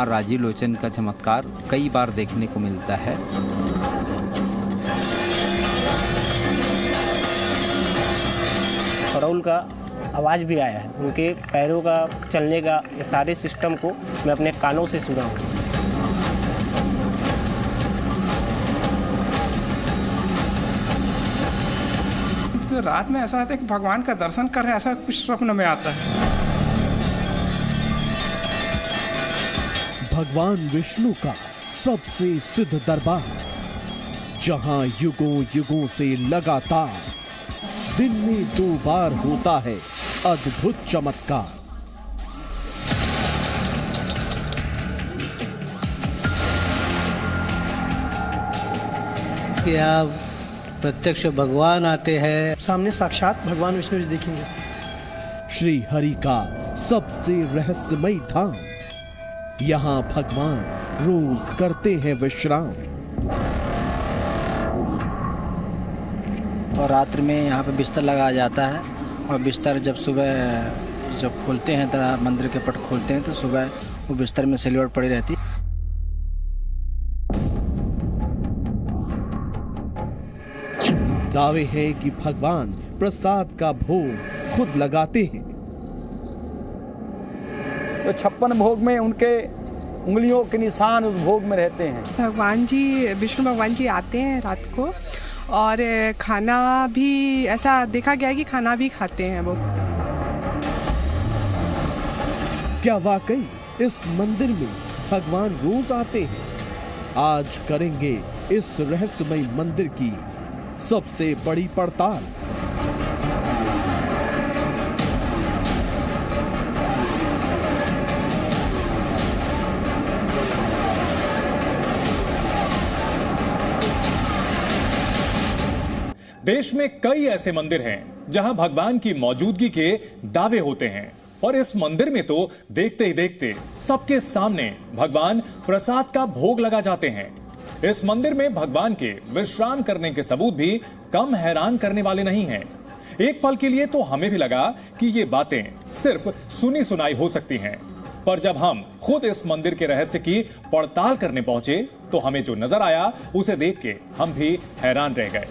माँ राजीव लोचन का चमत्कार कई बार देखने को मिलता है। खड़ौल का आवाज़ भी आया है, उनके पैरों का चलने का, ये सारे सिस्टम को मैं अपने कानों से सुना हूँ। तो रात में ऐसा आता है कि भगवान का दर्शन कर रहे हैं, ऐसा कुछ स्वप्न में आता है। भगवान विष्णु का सबसे सिद्ध दरबार, जहां युगों युगों से लगातार दिन में 2 बार होता है अद्भुत चमत्कार। क्या प्रत्यक्ष भगवान आते हैं, सामने साक्षात भगवान विष्णु जी देखेंगे। श्री हरि का सबसे रहस्यमय धाम, यहाँ भगवान रोज करते हैं विश्राम। और रात्रि में यहाँ पे बिस्तर लगाया जाता है, और बिस्तर जब खोलते हैं तो मंदिर के पट खोलते हैं तो सुबह वो बिस्तर में सिलवट पड़ी रहती है। दावे हैं कि भगवान प्रसाद का भोग खुद लगाते हैं। तो 56 भोग में उनके उंगलियों के निशान उस भोग में रहते हैं। भगवान जी, विष्णु भगवान जी आते हैं रात को, और खाना भी ऐसा देखा गया है कि खाना भी खाते हैं वो। क्या वाकई इस मंदिर में भगवान रोज आते हैं? आज करेंगे इस रहस्यमय मंदिर की सबसे बड़ी पड़ताल। देश में कई ऐसे मंदिर हैं जहां भगवान की मौजूदगी के दावे होते हैं, और इस मंदिर में तो देखते ही देखते सबके सामने भगवान प्रसाद का भोग लगा जाते हैं। इस मंदिर में भगवान के विश्राम करने के सबूत भी कम हैरान करने वाले नहीं हैं। एक पल के लिए तो हमें भी लगा कि ये बातें सिर्फ सुनी सुनाई हो सकती हैं, पर जब हम खुद इस मंदिर के रहस्य की पड़ताल करने पहुंचे तो हमें जो नजर आया उसे देख के हम भी हैरान रह गए।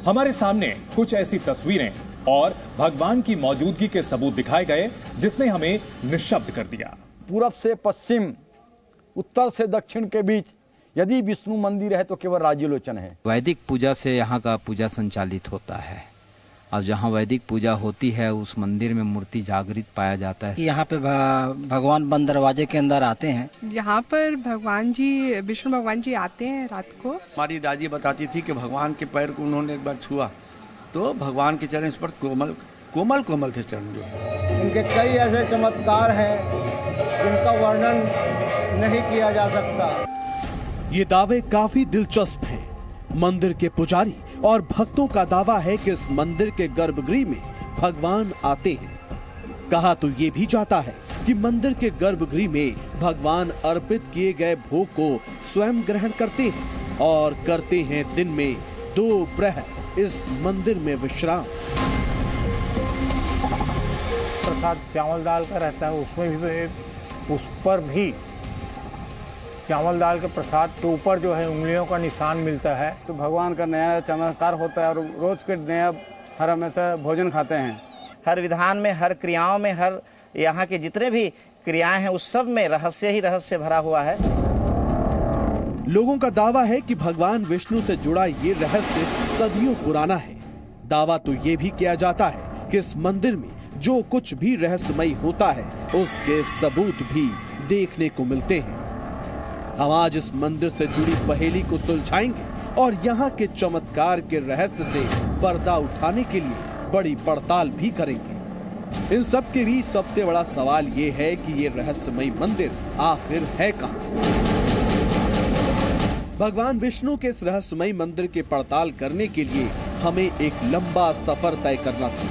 हमारे सामने कुछ ऐसी तस्वीरें और भगवान की मौजूदगी के सबूत दिखाए गए जिसने हमें निःशब्द कर दिया। पूरब से पश्चिम, उत्तर से दक्षिण के बीच यदि विष्णु मंदिर है तो केवल राजीव लोचन है। वैदिक पूजा से यहाँ का पूजा संचालित होता है, और जहाँ वैदिक पूजा होती है उस मंदिर में मूर्ति जागृत पाया जाता है। यहाँ पे भगवान बंद दरवाजे के अंदर आते हैं। यहाँ पर भगवान जी, विष्णु भगवान जी आते हैं रात को। हमारी दादी बताती थी कि भगवान के पैर को उन्होंने एक बार छुआ तो भगवान के चरण स्पर्श कोमल कोमल कोमल थे चरण। जो इनके कई ऐसे चमत्कार हैं जिनका वर्णन नहीं किया जा सकता। ये दावे काफी दिलचस्प हैं। मंदिर के पुजारी और भक्तों का दावा है कि इस मंदिर के गर्भगृह में भगवान आते हैं। कहा तो ये भी जाता है कि मंदिर के गर्भगृह में भगवान अर्पित किए गए भोग को स्वयं ग्रहण करते हैं और करते हैं दिन में 2 प्रहर इस मंदिर में विश्राम। प्रसाद चावल दाल का रहता है, उसमें भी, उस पर भी चावल दाल के प्रसाद के ऊपर जो है उंगलियों का निशान मिलता है। तो भगवान का नया चमत्कार होता है, और रोज के नया हर हमेशा भोजन खाते हैं। हर विधान में, हर क्रियाओं में, हर यहाँ के जितने भी क्रियाएं हैं उस सब में रहस्य ही रहस्य भरा हुआ है। लोगों का दावा है कि भगवान विष्णु से जुड़ा ये रहस्य सदियों पुराना है। दावा तो ये भी किया जाता है कि इस मंदिर में जो कुछ भी रहस्यमय होता है उसके सबूत भी देखने को मिलते हैं। हम आज इस मंदिर से जुड़ी पहेली को सुलझाएंगे और यहाँ के चमत्कार के रहस्य से पर्दा उठाने के लिए बड़ी पड़ताल भी करेंगे। इन सब के बीच सबसे बड़ा सवाल ये है कि ये रहस्यमय मंदिर आखिर है कहाँ? भगवान विष्णु के इस रहस्यमय मंदिर की पड़ताल करने के लिए हमें एक लंबा सफर तय करना था।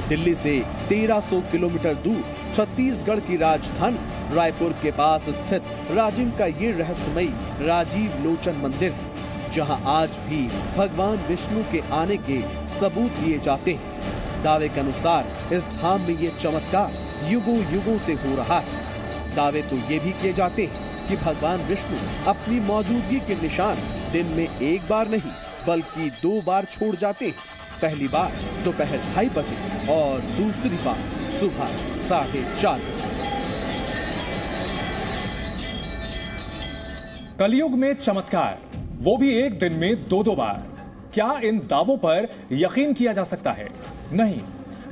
दिल्ली से 1300 किलोमीटर दूर छत्तीसगढ़ की राजधानी रायपुर के पास स्थित राजिम का ये रहस्यमय राजीव लोचन मंदिर है, जहां आज भी भगवान विष्णु के आने के सबूत लिए जाते हैं। दावे के अनुसार इस धाम में ये चमत्कार युगों युगों से हो रहा है। दावे तो ये भी किए जाते हैं कि भगवान विष्णु अपनी मौजूदगी के निशान दिन में एक बार नहीं बल्कि 2 बार छोड़ जाते हैं। पहली बार दोपहर 2:30 बजे और दूसरी बार सुबह 4:30 बजे। कलयुग में चमत्कार, वो भी एक दिन में 2-2 बार। क्या इन दावों पर यकीन किया जा सकता है? नहीं।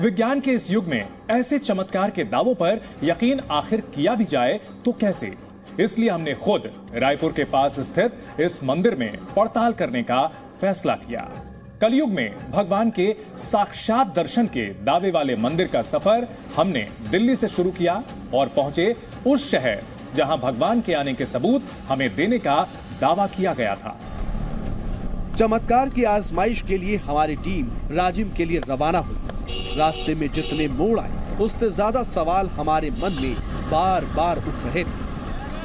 विज्ञान के इस युग में ऐसे चमत्कार के दावों पर यकीन आखिर किया भी जाए तो कैसे? इसलिए हमने खुद रायपुर के पास स्थित इस मंदिर में पड़ताल करने का फैसला किया। कलयुग में भगवान के साक्षात दर्शन के दावे वाले मंदिर का सफर हमने दिल्ली से शुरू किया और पहुंचे उस शहर जहां भगवान के आने के सबूत हमें देने का दावा किया गया था। चमत्कार की आजमाइश के लिए हमारी टीम राजिम के लिए रवाना हुई। रास्ते में जितने मोड़ आए उससे ज्यादा सवाल हमारे मन में बार बार उठ रहे थे।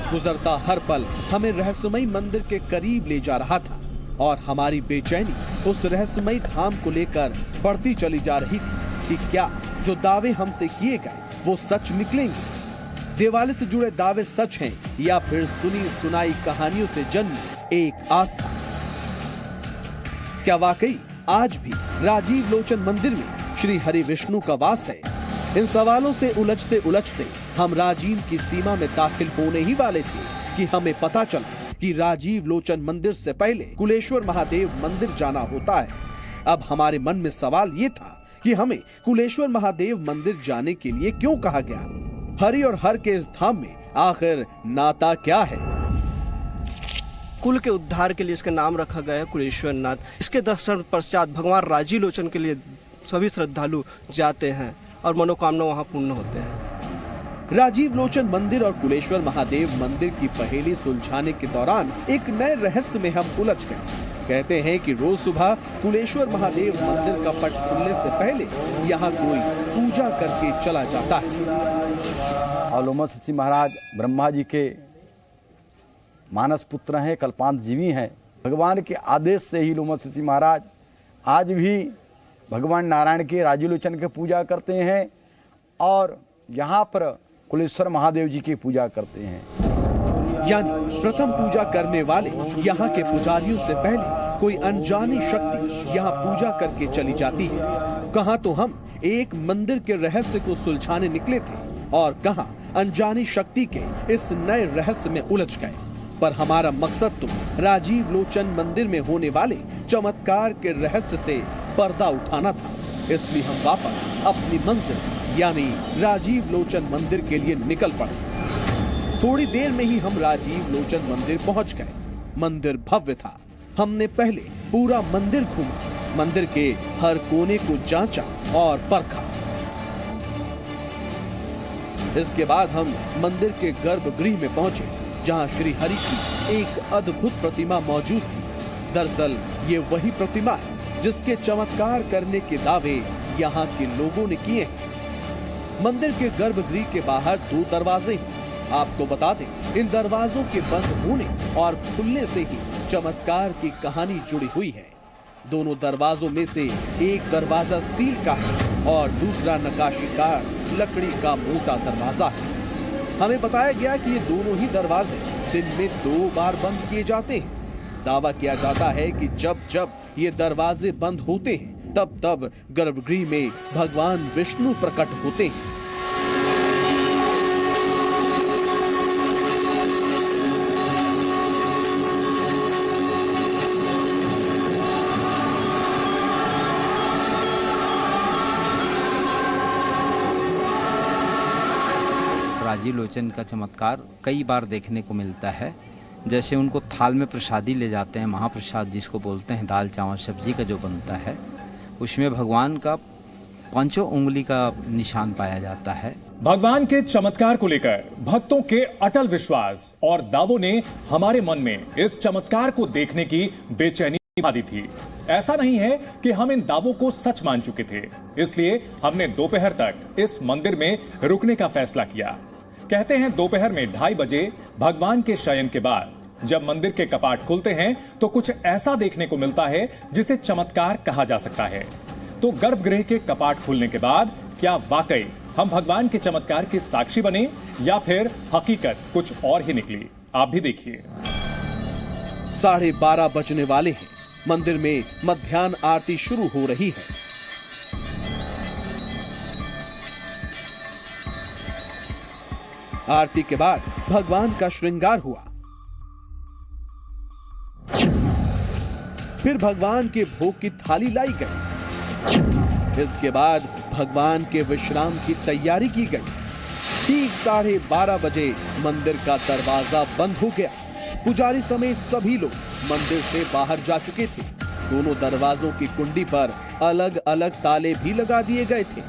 गुजरता हर पल हमें रहस्यमयी मंदिर के करीब ले जा रहा था और हमारी बेचैनी उस रहस्यमयी धाम को लेकर बढ़ती चली जा रही थी कि क्या जो दावे हमसे किए गए वो सच निकलेंगे। दिवाली से जुड़े दावे सच हैं या फिर सुनी सुनाई कहानियों से जन्म एक आस्था। क्या वाकई आज भी राजीव लोचन मंदिर में श्री हरि विष्णु का वास है? इन सवालों से उलझते उलझते हम राजीव की सीमा में दाखिल होने ही वाले थे कि हमें पता चला कि राजीव लोचन मंदिर से पहले कुलेश्वर महादेव मंदिर जाना होता है। अब हमारे मन में सवाल ये था कि हमें कुलेश्वर महादेव मंदिर जाने के लिए क्यों कहा गया? हरि और हर के इस धाम में आखिर नाता क्या है? कुल के उद्धार के लिए इसका नाम रखा गया है कुलेश्वर नाथ। इसके दर्शन पश्चात भगवान राजीव लोचन के लिए सभी श्रद्धालु जाते हैं और मनोकामना वहां पूर्ण होते हैं। राजीव लोचन मंदिर और कुलेश्वर महादेव मंदिर की पहेली सुलझाने के दौरान एक नए रहस्य में हम उलझ गए। कहते हैं कि रोज सुबह कुलेश्वर महादेव मंदिर का पट खुलने से पहले यहाँ कोई पूजा करके चला जाता है। और लोमस ऋषि महाराज ब्रह्मा जी के मानस पुत्र हैं, कल्पांत जीवी हैं। भगवान के आदेश से ही लोमस ऋषि महाराज आज भी भगवान नारायण के राजीव लोचन की पूजा करते हैं और यहाँ पर कुलेश्वर महादेव जी की पूजा करते हैं। यानी प्रथम पूजा करने वाले यहाँ के पुजारियों से पहले कोई अनजानी शक्ति यहाँ पूजा करके चली जाती है। कहाँ तो हम एक मंदिर के रहस्य को सुलझाने निकले थे और कहाँ अनजानी शक्ति के इस नए रहस्य में उलझ गए। पर हमारा मकसद तो राजीव लोचन मंदिर में होने वाले चमत्कार के रहस्य से पर्दा उठाना था। इसलिए हम वापस अपनी मंजिल यानी राजीव लोचन मंदिर के लिए निकल पड़े। थोड़ी देर में ही हम राजीव लोचन मंदिर पहुंच गए। मंदिर भव्य था। हमने पहले पूरा मंदिर घूमा, मंदिर के हर कोने को जांचा और परखा। इसके बाद हम मंदिर के गर्भगृह में पहुंचे जहां श्री हरि की एक अद्भुत प्रतिमा मौजूद थी। दरअसल ये वही प्रतिमा है जिसके चमत्कार करने के दावे यहाँ के लोगों ने किए हैं। मंदिर के गर्भगृह के बाहर 2 दरवाजे हैं। आपको बता दें, इन दरवाजों के बंद होने और खुलने से ही चमत्कार की कहानी जुड़ी हुई है। दोनों दरवाजों में से एक दरवाजा स्टील का है और दूसरा नक्काशीकार लकड़ी का मोटा दरवाजा है। हमें बताया गया कि ये दोनों ही दरवाजे दिन में 2 बार बंद किए जाते हैं। दावा किया जाता है कि जब जब ये दरवाजे बंद होते हैं तब तब गर्भगृह में भगवान विष्णु प्रकट होते हैं। राजीव लोचन का चमत्कार कई बार देखने को मिलता है। जैसे उनको थाल में प्रसादी ले जाते हैं, महाप्रसाद जिसको बोलते हैं, दाल चावल सब्जी का जो बनता है, उसमें भगवान का 5 उंगली का निशान पाया जाता है। भगवान के चमत्कार को लेकर भक्तों के अटल विश्वास और दावों ने हमारे मन में इस चमत्कार को देखने की बेचैनी बढ़ा दी थी। ऐसा नहीं है कि हम इन दावों को सच मान चुके थे, इसलिए हमने दोपहर तक इस मंदिर में रुकने का फैसला किया। कहते हैं दोपहर में 2:30 बजे भगवान के शयन के बाद जब मंदिर के कपाट खुलते हैं तो कुछ ऐसा देखने को मिलता है जिसे चमत्कार कहा जा सकता है। तो गर्भगृह के कपाट खुलने के बाद क्या वाकई हम भगवान के चमत्कार के साक्षी बने या फिर हकीकत कुछ और ही निकली? आप भी देखिए। 12:30 बजने वाले हैं। मंदिर में मध्याह्न आरती शुरू हो रही है। आरती के बाद भगवान का श्रृंगार हुआ। फिर भगवान के भोग की थाली लाई गई। इसके बाद भगवान के विश्राम की तैयारी की गई। ठीक 12:30 बजे मंदिर का दरवाजा बंद हो गया। पुजारी समेत सभी लोग मंदिर से बाहर जा चुके थे। दोनों दरवाजों की कुंडी पर अलग अलग ताले भी लगा दिए गए थे।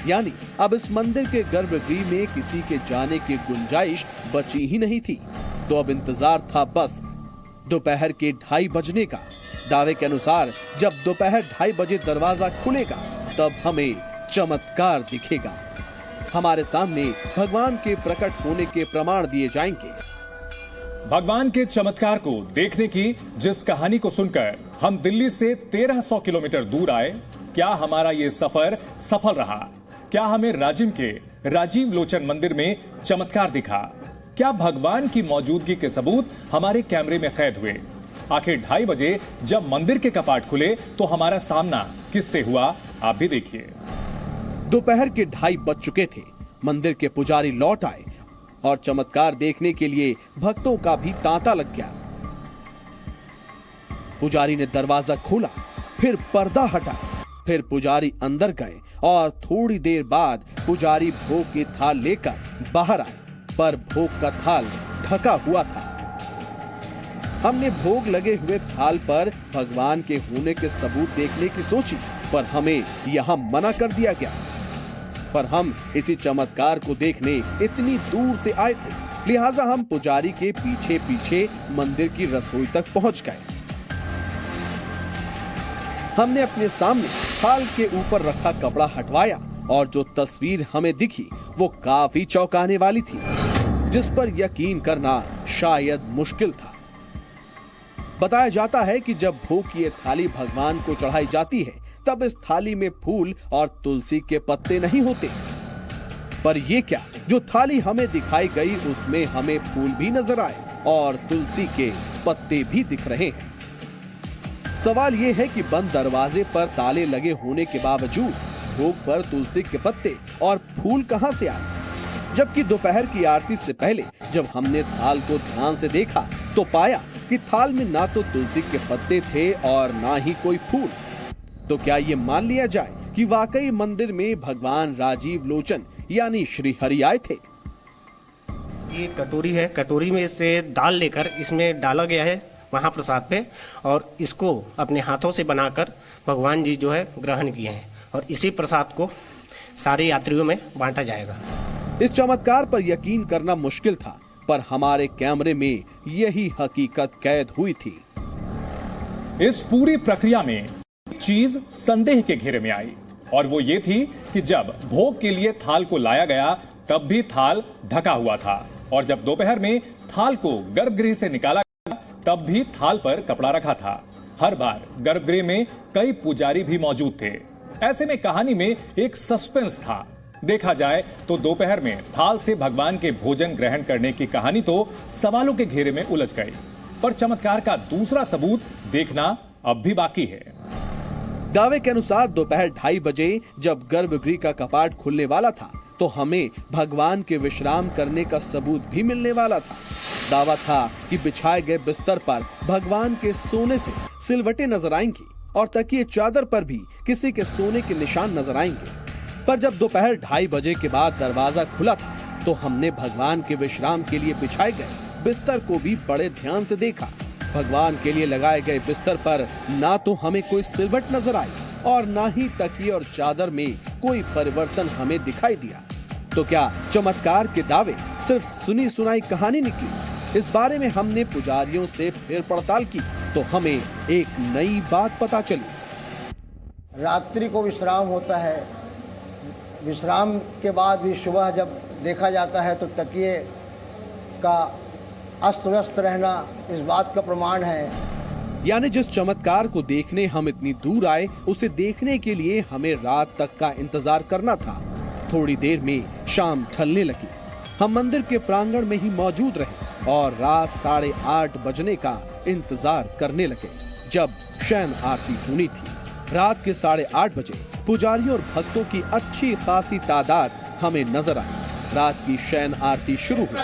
यानी अब इस मंदिर के गर्भगृह में किसी के जाने की गुंजाइश बची ही नहीं थी। तो अब इंतजार था बस दोपहर के 2:30 बजने का। दावे के अनुसार जब दोपहर 2:30 बजे दरवाजा खुलेगा तब हमें चमत्कार दिखेगा। हमारे सामने भगवान के प्रकट होने के प्रमाण दिए जाएंगे। भगवान के चमत्कार को देखने की जिस कहानी को सुनकर हम दिल्ली से 1300 किलोमीटर दूर आए, क्या हमारा ये सफर सफल रहा? क्या हमें राजिम के राजीव लोचन मंदिर में चमत्कार दिखा? क्या भगवान की मौजूदगी के सबूत हमारे कैमरे में कैद हुए? आखिर 2:30 बजे जब मंदिर के कपाट खुले तो हमारा सामना किससे हुआ, आप भी देखिए। दोपहर के 2:30 बज चुके थे। मंदिर के पुजारी लौट आए और चमत्कार देखने के लिए भक्तों का भी तांता लग गया। पुजारी ने दरवाजा खोला, फिर पर्दा हटा, फिर पुजारी अंदर गए और थोड़ी देर बाद पुजारी भोग की थाल लेकर बाहर आए, पर भोग का थाल ढका हुआ था। हमने भोग लगे हुए थाल पर भगवान के होने के सबूत देखने की सोची, पर हमें यहाँ मना कर दिया गया। पर हम इसी चमत्कार को देखने इतनी दूर से आए थे, लिहाजा हम पुजारी के पीछे पीछे मंदिर की रसोई तक पहुंच गए। हमने अपने सामने थाल के ऊपर रखा कपड़ा हटवाया और जो तस्वीर हमें दिखी वो काफी चौंकाने वाली थी, जिस पर यकीन करना शायद मुश्किल था। बताया जाता है कि जब भोग की ये थाली भगवान को चढ़ाई जाती है तब इस थाली में फूल और तुलसी के पत्ते नहीं होते। पर ये क्या, जो थाली हमें दिखाई गई उसमें हमें फूल भी नजर आए और तुलसी के पत्ते भी दिख रहे हैं। सवाल ये है कि बंद दरवाजे पर ताले लगे होने के बावजूद भोग पर तुलसी के पत्ते और फूल कहां से आए? जबकि दोपहर की आरती से पहले जब हमने थाल को ध्यान से देखा तो पाया कि थाल में ना तो तुलसी के पत्ते थे और ना ही कोई फूल। तो क्या ये मान लिया जाए कि वाकई मंदिर में भगवान राजीव लोचन यानी श्री हरि आए थे? ये कटोरी है, कटोरी में से दाल लेकर इसमें डाला गया है महाप्रसाद पे, और इसको अपने हाथों से बनाकर भगवान जी जो है ग्रहण किए हैं, और इसी प्रसाद को सारे यात्रियों में बांटा जाएगा। इस चमत्कार पर यकीन करना मुश्किल था, पर हमारे कैमरे में यही हकीकत कैद हुई थी। इस पूरी प्रक्रिया में एक चीज संदेह के घेरे में आई, और वो ये थी कि जब भोग के लिए थाल को लाया गया तब भी थाल ढका हुआ था, और जब दोपहर में थाल को गर्भगृह से निकाला गया तब भी थाल पर कपड़ा रखा था। हर बार गर्भगृह में कई पुजारी भी मौजूद थे। ऐसे में कहानी में एक सस्पेंस था। देखा जाए तो दोपहर में थाल से भगवान के भोजन ग्रहण करने की कहानी तो सवालों के घेरे में उलझ गई, पर चमत्कार का दूसरा सबूत देखना अब भी बाकी है। दावे के अनुसार दोपहर 2:30 बजे जब गर्भगृह का कपाट खुलने वाला था तो हमें भगवान के विश्राम करने का सबूत भी मिलने वाला था। दावा था कि बिछाए गए बिस्तर पर भगवान के सोने से सिलवटें नजर आएंगी और तकिए चादर पर भी किसी के सोने के निशान नजर आएंगे। पर जब दोपहर 2:30 बजे के बाद दरवाजा खुला था तो हमने भगवान के विश्राम के लिए बिछाए गए बिस्तर को भी बड़े ध्यान से देखा। भगवान के लिए लगाए गए बिस्तर पर ना तो हमें कोई सिलवट नजर आई और ना ही तकिए और चादर में कोई परिवर्तन हमें दिखाई दिया। तो क्या चमत्कार के दावे सिर्फ सुनी सुनाई कहानी निकली? इस बारे में हमने पुजारियों से फिर पड़ताल की तो हमें एक नई बात पता चली। रात्रि को विश्राम होता है, विश्राम के बाद भी सुबह जब देखा जाता है तो तकिए का अस्त व्यस्त रहना इस बात का प्रमाण है। यानी जिस चमत्कार को देखने हम इतनी दूर आए उसे देखने के लिए हमें रात तक का इंतजार करना था। थोड़ी देर में शाम ढलने लगी। हम मंदिर के प्रांगण में ही मौजूद रहे और रात 8:30 बजने का इंतजार करने लगे जब शयन आरती होनी थी। रात के 8:30 बजे पुजारियों और भक्तों की अच्छी खासी तादाद हमें नजर आई। रात की शयन आरती शुरू हुई।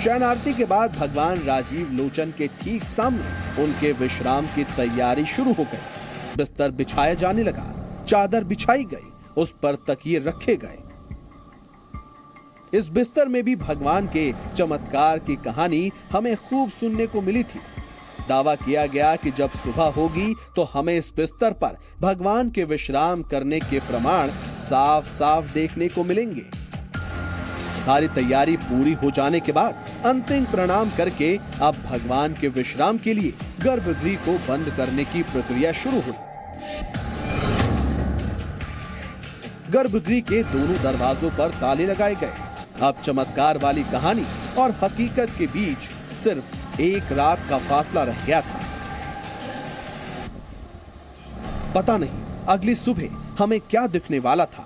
शयन आरती के बाद भगवान राजीव लोचन के ठीक सामने उनके विश्राम की तैयारी शुरू हो गई। बिस्तर बिछाया जाने लगा, चादर बिछाई गई, उस पर तकिए रखे गए। इस बिस्तर में भी भगवान के चमत्कार की कहानी हमें खूब सुनने को मिली थी। दावा किया गया कि जब सुबह होगी तो हमें इस बिस्तर पर भगवान के विश्राम करने के प्रमाण साफ साफ देखने को मिलेंगे। सारी तैयारी पूरी हो जाने के बाद अंतिम प्रणाम करके अब भगवान के विश्राम के लिए गर्भगृह को बंद करने की प्रक्रिया शुरू हुई। गर्भगृह के दोनों दरवाजों पर ताले लगाए गए। अब चमत्कार वाली कहानी और हकीकत के बीच सिर्फ एक रात का फासला रह गया था। पता नहीं अगली सुबह हमें क्या दिखने वाला था।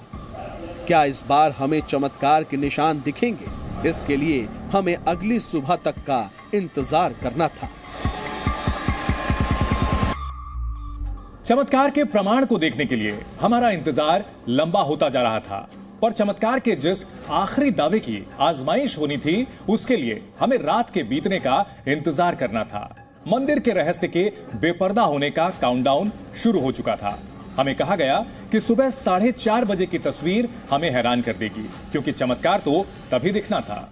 क्या इस बार हमें चमत्कार के निशान दिखेंगे? इसके लिए हमें अगली सुबह तक का इंतजार करना था। चमत्कार के प्रमाण को देखने के लिए हमारा इंतजार लंबा होता जा रहा था, पर चमत्कार के जिस आखिरी दावे की आजमाइश होनी थी उसके लिए हमें रात के बीतने का इंतजार करना था। मंदिर के रहस्य के बेपर्दा होने का काउंटडाउन शुरू हो चुका था। हमें कहा गया कि सुबह 4:30 बजे की तस्वीर हमें हैरान कर देगी, क्योंकि चमत्कार तो तभी दिखना था।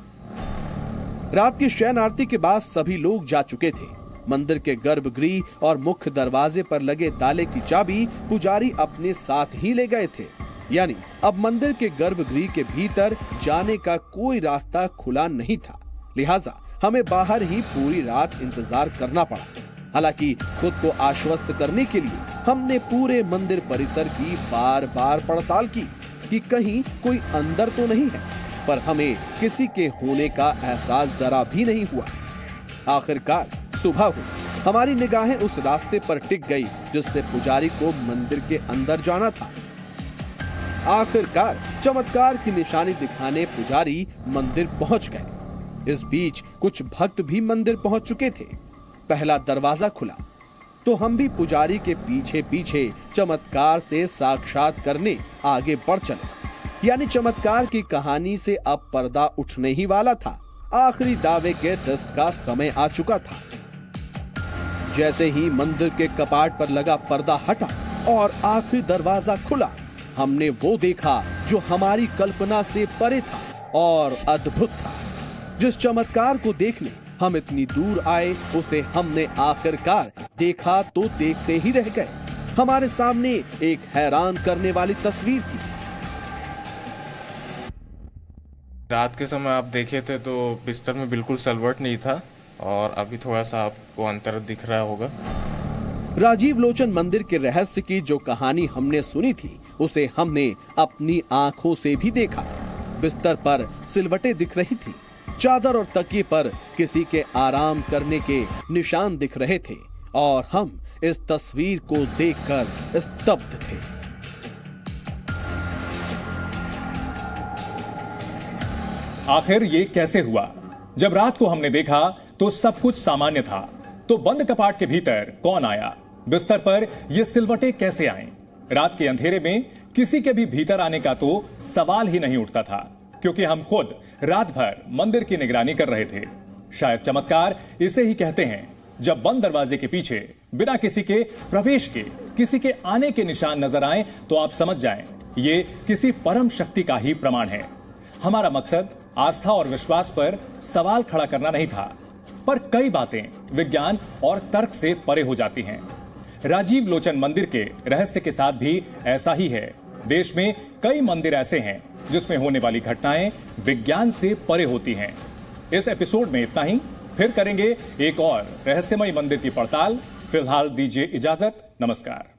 रात की शयन आरती के बाद सभी लोग जा चुके थे। मंदिर के गर्भगृह और मुख्य दरवाजे पर लगे ताले की चाबी पुजारी अपने साथ ही ले गए थे। यानी अब मंदिर के गर्भगृह के भीतर जाने का कोई रास्ता खुला नहीं था। लिहाजा हमें बाहर ही पूरी रात इंतजार करना पड़ा। हालांकि खुद को आश्वस्त करने के लिए हमने पूरे मंदिर परिसर की बार बार पड़ताल की कि कहीं कोई अंदर तो नहीं है, पर हमें किसी के होने का एहसास जरा भी नहीं हुआ। आखिरकार सुबह हुई। हमारी निगाहें उस रास्ते पर टिक गई जिससे पुजारी को मंदिर के अंदर जाना था। आखिरकार चमत्कार की निशानी दिखाने पुजारी मंदिर पहुंच गए। इस बीच कुछ भक्त भी मंदिर पहुंच चुके थे। पहला दरवाजा खुला तो हम भी पुजारी के पीछे पीछे चमत्कार से साक्षात करने आगे बढ़ चले। यानी चमत्कार की कहानी से अब पर्दा उठने ही वाला था। आखिरी दावे के टेस्ट का समय आ चुका था। जैसे ही मंदिर के कपाट पर लगा पर्दा हटा और आखिरी दरवाजा खुला, हमने वो देखा जो हमारी कल्पना से परे था और अद्भुत था। जिस चमत्कार को देखने हम इतनी दूर आए उसे हमने आखिरकार देखा तो देखते ही रह गए। हमारे सामने एक हैरान करने वाली तस्वीर थी। रात के समय आप देखे थे तो बिस्तर में बिल्कुल सलवट नहीं था और अभी थोड़ा सा आपको अंतर दिख रहा होगा। राजीव लोचन मंदिर के रहस्य की जो कहानी हमने सुनी थी उसे हमने अपनी आंखों से भी देखा। बिस्तर पर सिलवटें दिख रही थी। चादर और तकिए पर किसी के आराम करने के निशान दिख रहे थे और हम इस तस्वीर को देखकर स्तब्ध थे। आखिर ये कैसे हुआ? जब रात को हमने देखा तो सब कुछ सामान्य था, तो बंद कपाट के भीतर कौन आया? बिस्तर पर ये सिलवटें कैसे आईं? रात के अंधेरे में किसी के भी भीतर आने का तो सवाल ही नहीं उठता था, क्योंकि हम खुद रात भर मंदिर की निगरानी कर रहे थे। शायद चमत्कार इसे ही कहते हैं, जब बंद दरवाजे के पीछे बिना किसी के प्रवेश के किसी के आने के निशान नजर आए तो आप समझ जाएं, ये किसी परम शक्ति का ही प्रमाण है। हमारा मकसद आस्था और विश्वास पर सवाल खड़ा करना नहीं था, पर कई बातें विज्ञान और तर्क से परे हो जाती हैं। राजीव लोचन मंदिर के रहस्य के साथ भी ऐसा ही है। देश में कई मंदिर ऐसे हैं जिसमें होने वाली घटनाएं विज्ञान से परे होती हैं। इस एपिसोड में इतना ही। फिर करेंगे एक और रहस्यमय मंदिर की पड़ताल। फिलहाल दीजिए इजाजत। नमस्कार।